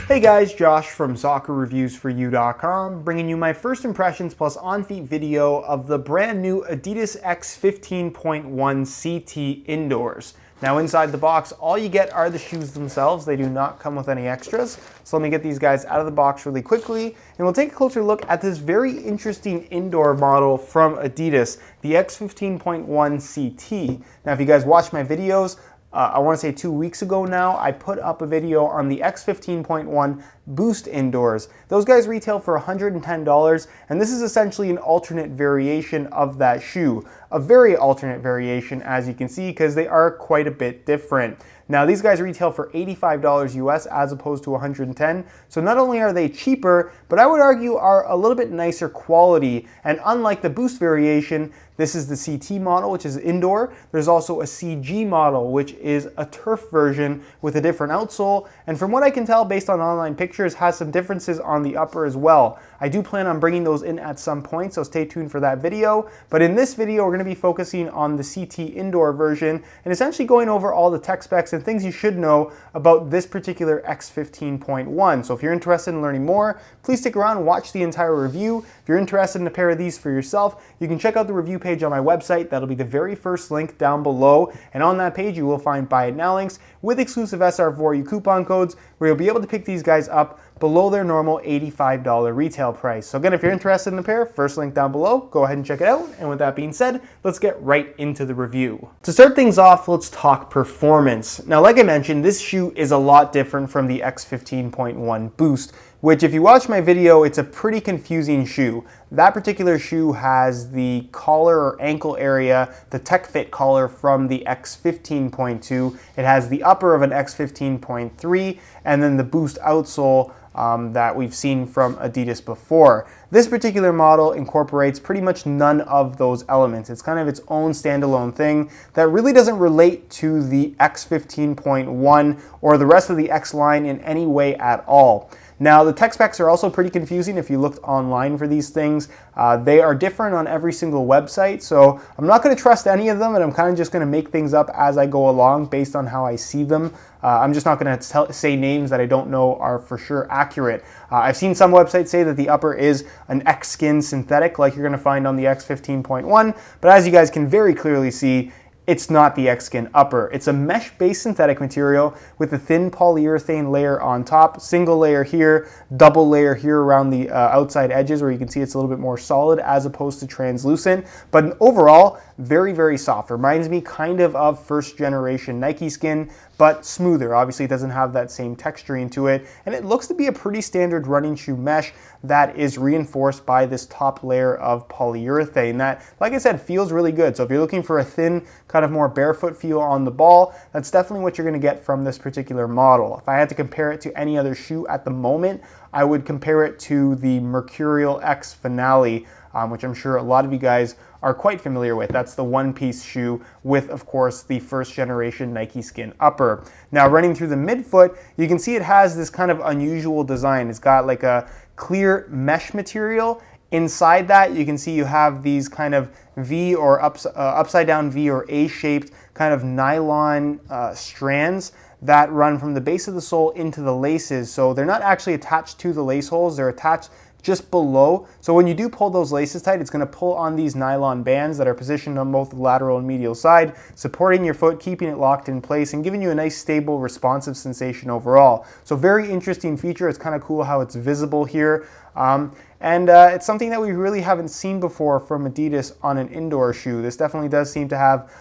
Hey guys, Josh from SoccerReviewsForYou.com, bringing you my first impressions plus on-feet video of the brand new Adidas X15.1 CT Indoors. Now inside the box, all you get are the shoes themselves. They do not come with any extras. So let me get these guys out of the box really quickly, and we'll take a closer look at this very interesting indoor model from Adidas, the X15.1 CT. Now if you guys watch my videos, I want to say 2 weeks ago now, I put up a video on the X15.1 Boost Indoors. Those guys retail for $110, and this is essentially an alternate variation of that shoe. A very alternate variation, as you can see, because they are quite a bit different. Now these guys retail for $85 US as opposed to $110. So not only are they cheaper, but I would argue are a little bit nicer quality. And unlike the Boost variation, this is the CT model, which is indoor. There's also a CG model, which is a turf version with a different outsole. And from what I can tell, based on online pictures, has some differences on the upper as well. I do plan on bringing those in at some point, so stay tuned for that video. But in this video, we're going to be focusing on the CT indoor version and essentially going over all the tech specs and things you should know about this particular X15.1. So if you're interested in learning more, please stick around and watch the entire review. If you're interested in a pair of these for yourself, you can check out the review page on my website. That'll be the very first link down below. And on that page, you will find buy it now links with exclusive SR4U coupon codes where you'll be able to pick these guys up below their normal $85 retail price. So again, if you're interested in a pair, first link down below, go ahead and check it out. And with that being said, let's get right into the review. To start things off, let's talk performance. Now, like I mentioned, this shoe is a lot different from the X15.1 Boost, which if you watch my video, it's a pretty confusing shoe. That particular shoe has the collar or ankle area, the Tech Fit collar from the X15.2. It has the upper of an X15.3 and then the Boost outsole that we've seen from Adidas before. This particular model incorporates pretty much none of those elements. It's kind of its own standalone thing that really doesn't relate to the X15.1 or the rest of the X line in any way at all. Now, the tech specs are also pretty confusing if you looked online for these things. They are different on every single website, so I'm not going to trust any of them, and I'm kind of just going to make things up as I go along based on how I see them. I'm just not going to say names that I don't know are for sure accurate. I've seen some websites say that the upper is an X-Skin synthetic like you're going to find on the X15.1, but as you guys can very clearly see, it's not the X-Skin upper. It's a mesh-based synthetic material with a thin polyurethane layer on top, single layer here, double layer here around the outside edges where you can see it's a little bit more solid as opposed to translucent. But overall, very, very soft. Reminds me kind of first generation Nike Skin, but smoother. Obviously, it doesn't have that same texturing to it. And it looks to be a pretty standard running shoe mesh that is reinforced by this top layer of polyurethane that, like I said, feels really good. So if you're looking for a thin, kind of more barefoot feel on the ball, that's definitely what you're gonna get from this particular model. If I had to compare it to any other shoe at the moment, I would compare it to the Mercurial X Finale, which I'm sure a lot of you guys are quite familiar with. That's the one-piece shoe with, of course, the first generation Nike Skin upper. Now, running through the midfoot, you can see it has this kind of unusual design. It's got like a clear mesh material. Inside that, you can see you have these kind of V or upside down V or A-shaped kind of nylon strands that run from the base of the sole into the laces. So they're not actually attached to the lace holes, they're attached just below. So when you do pull those laces tight, it's going to pull on these nylon bands that are positioned on both the lateral and medial side, supporting your foot, keeping it locked in place, and giving you a nice, stable, responsive sensation overall. So very interesting feature. It's kind of cool how it's visible here. It's something that we really haven't seen before from Adidas on an indoor shoe. This definitely does seem to have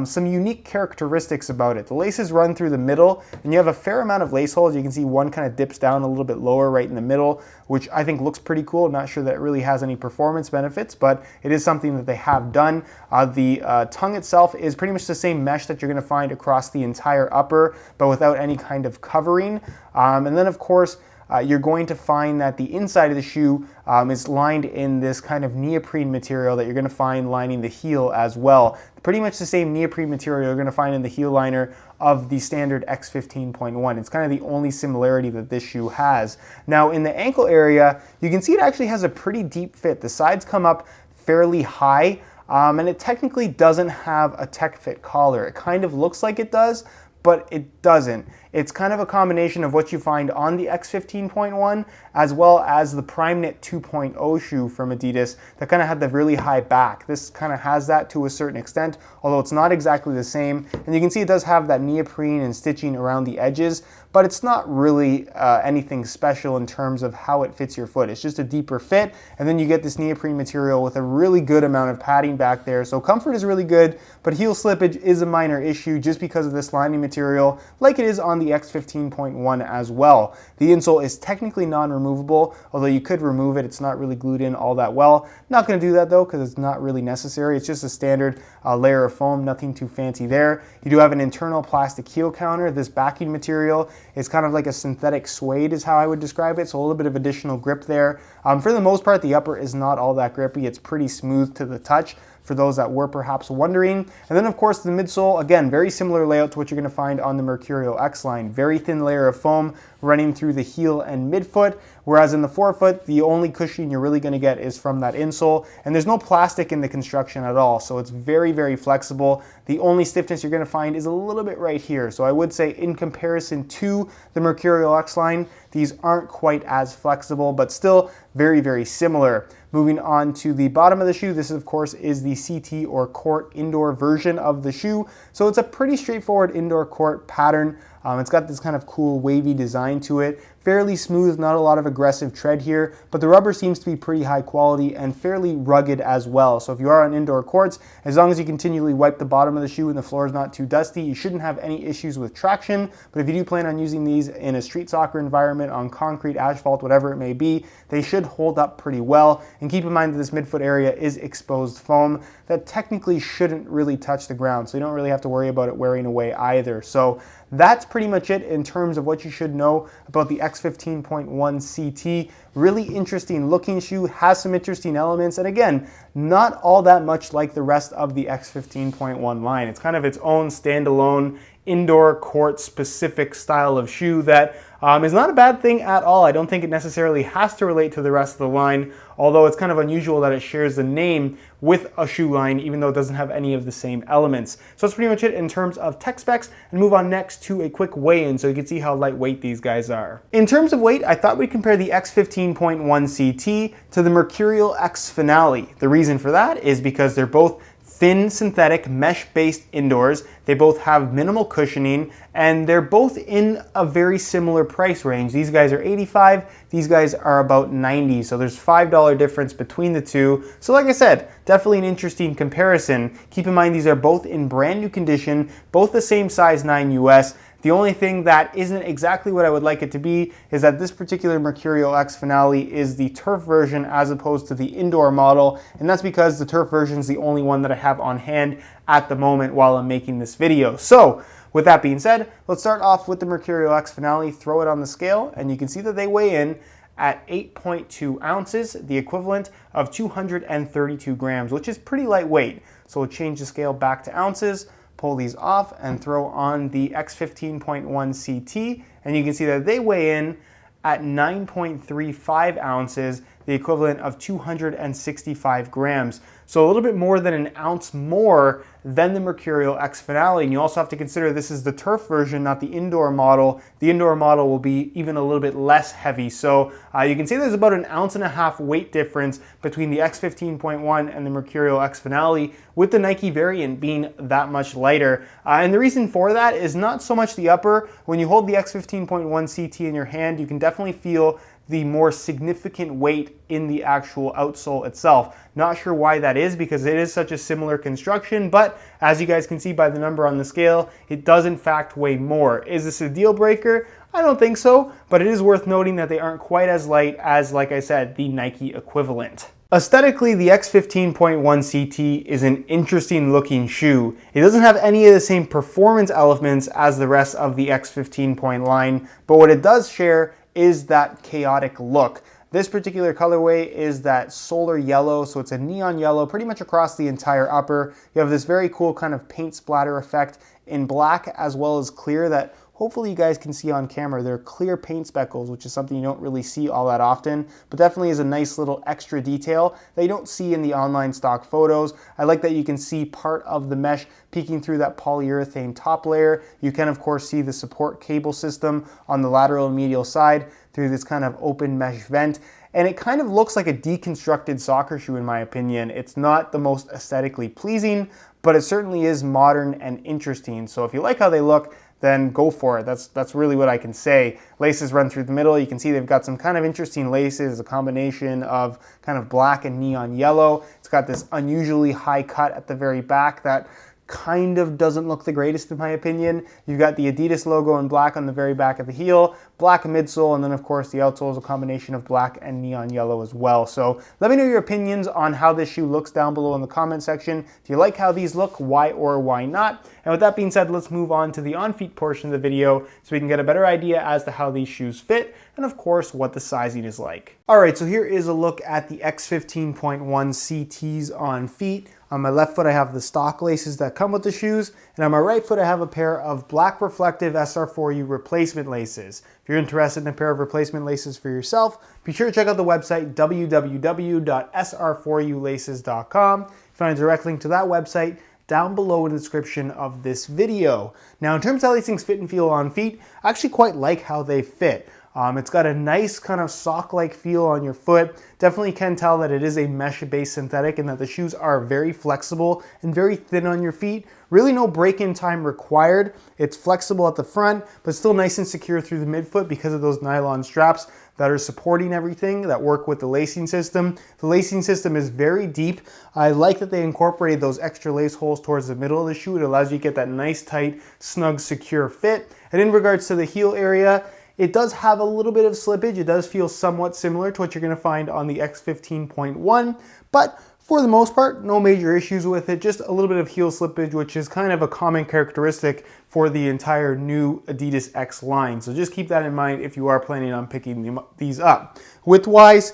some unique characteristics about it. The laces run through the middle, and you have a fair amount of lace holes. You can see one kind of dips down a little bit lower right in the middle, which I think looks pretty cool. I'm not sure that it really has any performance benefits, but it is something that they have done. The tongue itself is pretty much the same mesh that you're going to find across the entire upper, but without any kind of covering. And then, of course, you're going to find that the inside of the shoe is lined in this kind of neoprene material that you're going to find lining the heel as well. Pretty much the same neoprene material you're going to find in the heel liner of the standard X15.1. It's kind of the only similarity that this shoe has. Now in the ankle area, you can see it actually has a pretty deep fit. The sides come up fairly high, and it technically doesn't have a Tech Fit collar. It kind of looks like it does, but it doesn't. It's kind of a combination of what you find on the X15.1 as well as the PrimeKnit 2.0 shoe from Adidas that kind of had the really high back. This kind of has that to a certain extent, although it's not exactly the same. And you can see it does have that neoprene and stitching around the edges, but it's not really anything special in terms of how it fits your foot. It's just a deeper fit, and then you get this neoprene material with a really good amount of padding back there. So comfort is really good, but heel slippage is a minor issue just because of this lining material, like it is on the X15.1 as well. The insole is technically non-removable, although you could remove it. It's not really glued in all that well. Not going to do that though, because it's not really necessary. It's just a standard layer of foam, nothing too fancy there. You do have an internal plastic heel counter. This backing material is kind of like a synthetic suede is how I would describe it, so a little bit of additional grip there. For the most part, the upper is not all that grippy. It's pretty smooth to the touch, for those that were perhaps wondering. And then of course the midsole, again, very similar layout to what you're going to find on the Mercurial X line. Very thin layer of foam running through the heel and midfoot, whereas in the forefoot, the only cushioning you're really going to get is from that insole, and there's no plastic in the construction at all, so it's very, very flexible. The only stiffness you're going to find is a little bit right here, so I would say in comparison to the Mercurial X line, these aren't quite as flexible, but still very, very similar. Moving on to the bottom of the shoe, this of course is the CT or court indoor version of the shoe, so it's a pretty straightforward indoor court pattern. It's got this kind of cool wavy design to it, fairly smooth, not a lot of aggressive tread here, but the rubber seems to be pretty high quality and fairly rugged as well. So if you are on indoor courts, as long as you continually wipe the bottom of the shoe and the floor is not too dusty, you shouldn't have any issues with traction. But if you do plan on using these in a street soccer environment, on concrete, asphalt, whatever it may be, they should hold up pretty well. And keep in mind that this midfoot area is exposed foam that technically shouldn't really touch the ground, so you don't really have to worry about it wearing away either. So that's pretty much it in terms of what you should know about the X15.1 CT. Really interesting looking shoe, has some interesting elements, and again, not all that much like the rest of the X15.1 line. It's kind of its own standalone indoor court specific style of shoe that is not a bad thing at all. I don't think it necessarily has to relate to the rest of the line, although it's kind of unusual that it shares the name with a shoe line, even though it doesn't have any of the same elements. So that's pretty much it in terms of tech specs, and move on next to a quick weigh-in so you can see how lightweight these guys are. In terms of weight, I thought we'd compare the X15.1 CT to the Mercurial X Finale. The reason for that is because they're both thin synthetic mesh-based indoors. They both have minimal cushioning, and they're both in a very similar price range. These guys are $85, these guys are about $90, so there's $5 difference between the two. So like I said, definitely an interesting comparison. Keep in mind these are both in brand new condition, both the same size 9 US. The only thing that isn't exactly what I would like it to be is that this particular Mercurial X Finale is the turf version as opposed to the indoor model, and that's because the turf version is the only one that I have on hand at the moment while I'm making this video. So with that being said, let's start off with the Mercurial X Finale, throw it on the scale, and you can see that they weigh in at 8.2 ounces, the equivalent of 232 grams, which is pretty lightweight. So we'll change the scale back to ounces, pull these off, and throw on the X15.1 CT, and you can see that they weigh in at 9.35 ounces, the equivalent of 265 grams. So a little bit more than an ounce more than the Mercurial X Finale. And you also have to consider this is the turf version, not the indoor model. The indoor model will be even a little bit less heavy. So you can see there's about an ounce and a half weight difference between the X15.1 and the Mercurial X Finale, with the Nike variant being that much lighter. And the reason for that is not so much the upper. When you hold the X15.1 CT in your hand, you can definitely feel the more significant weight in the actual outsole itself. Not sure why that is, because it is such a similar construction, but as you guys can see by the number on the scale, it does in fact weigh more. Is this a deal breaker? I don't think so, but it is worth noting that they aren't quite as light as, like I said, the Nike equivalent. Aesthetically, the X15.1 CT is an interesting looking shoe. It doesn't have any of the same performance elements as the rest of the X15 line, but what it does share is that chaotic look. This particular colorway is that solar yellow, so it's a neon yellow pretty much across the entire upper. You have this very cool kind of paint splatter effect in black as well as clear that hopefully you guys can see on camera, they're clear paint speckles, which is something you don't really see all that often, but definitely is a nice little extra detail that you don't see in the online stock photos. I like that you can see part of the mesh peeking through that polyurethane top layer. You can of course see the support cable system on the lateral and medial side through this kind of open mesh vent. And it kind of looks like a deconstructed soccer shoe in my opinion. It's not the most aesthetically pleasing, but it certainly is modern and interesting. So if you like how they look, then go for it. That's really what I can say. Laces run through the middle. You can see they've got some kind of interesting laces, a combination of kind of black and neon yellow. It's got this unusually high cut at the very back that kind of doesn't look the greatest in my opinion. You've got the Adidas logo in black on the very back of the heel, black midsole, and then of course the outsole is a combination of black and neon yellow as well. So let me know your opinions on how this shoe looks down below in the comment section. If you like how these look, why or why not? And with that being said, let's move on to the on-feet portion of the video so we can get a better idea as to how these shoes fit and of course what the sizing is like. Alright, so here is a look at the X15.1 CTs on feet. On my left foot I have the stock laces that come with the shoes, and on my right foot I have a pair of black reflective SR4U replacement laces. If you're interested in a pair of replacement laces for yourself, be sure to check out the website www.sr4ulaces.com. Find a direct link to that website down below in the description of this video. Now in terms of how these things fit and feel on feet, I actually quite like how they fit. It's got a nice kind of sock-like feel on your foot. Definitely can tell that it is a mesh-based synthetic and that the shoes are very flexible and very thin on your feet. Really no break-in time required. It's flexible at the front, but still nice and secure through the midfoot because of those nylon straps that are supporting everything that work with the lacing system. The lacing system is very deep. I like that they incorporated those extra lace holes towards the middle of the shoe. It allows you to get that nice, tight, snug, secure fit. And in regards to the heel area, it does have a little bit of slippage. It does feel somewhat similar to what you're going to find on the X15.1, but for the most part, no major issues with it. Just a little bit of heel slippage, which is kind of a common characteristic for the entire new Adidas X line. So just keep that in mind if you are planning on picking these up. Width-wise,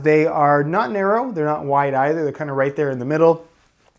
they are not narrow. They're not wide either. They're kind of right there in the middle.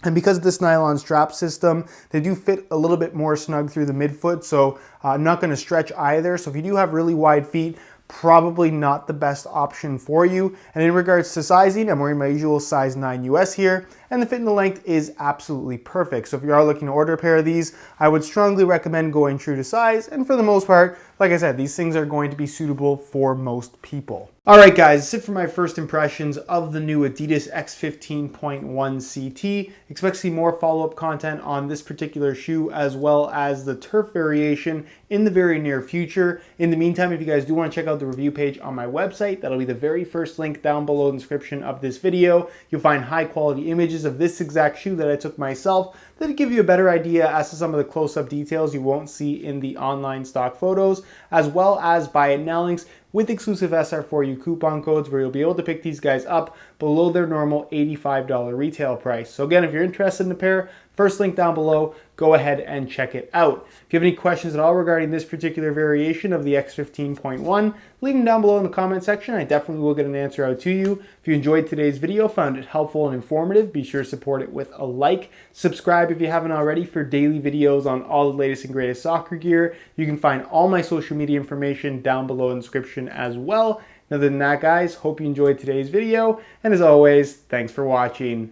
And because of this nylon strap system, they do fit a little bit more snug through the midfoot, so not going to stretch either. So if you do have really wide feet, probably not the best option for you. And in regards to sizing, I'm wearing my usual size 9 US here, and the fit and the length is absolutely perfect. So if you are looking to order a pair of these, I would strongly recommend going true to size. And for the most part, like I said, these things are going to be suitable for most people. All right, guys, that's it for my first impressions of the new Adidas X15.1 CT. Expect to see more follow-up content on this particular shoe as well as the turf variation in the very near future. In the meantime, if you guys do want to check out the review page on my website, that'll be the very first link down below in the description of this video. You'll find high-quality images of this exact shoe that I took myself that'll give you a better idea as to some of the close-up details you won't see in the online stock photos, as well as buy it now links with exclusive SR4U coupon codes where you'll be able to pick these guys up below their normal $85 retail price. So again, if you're interested in a pair, first link down below, go ahead and check it out. If you have any questions at all regarding this particular variation of the X15.1, leave them down below in the comment section. I definitely will get an answer out to you. If you enjoyed today's video, found it helpful and informative, be sure to support it with a like. Subscribe if you haven't already for daily videos on all the latest and greatest soccer gear. You can find all my social media information down below in the description as well. Other than that, guys, hope you enjoyed today's video, and as always, thanks for watching.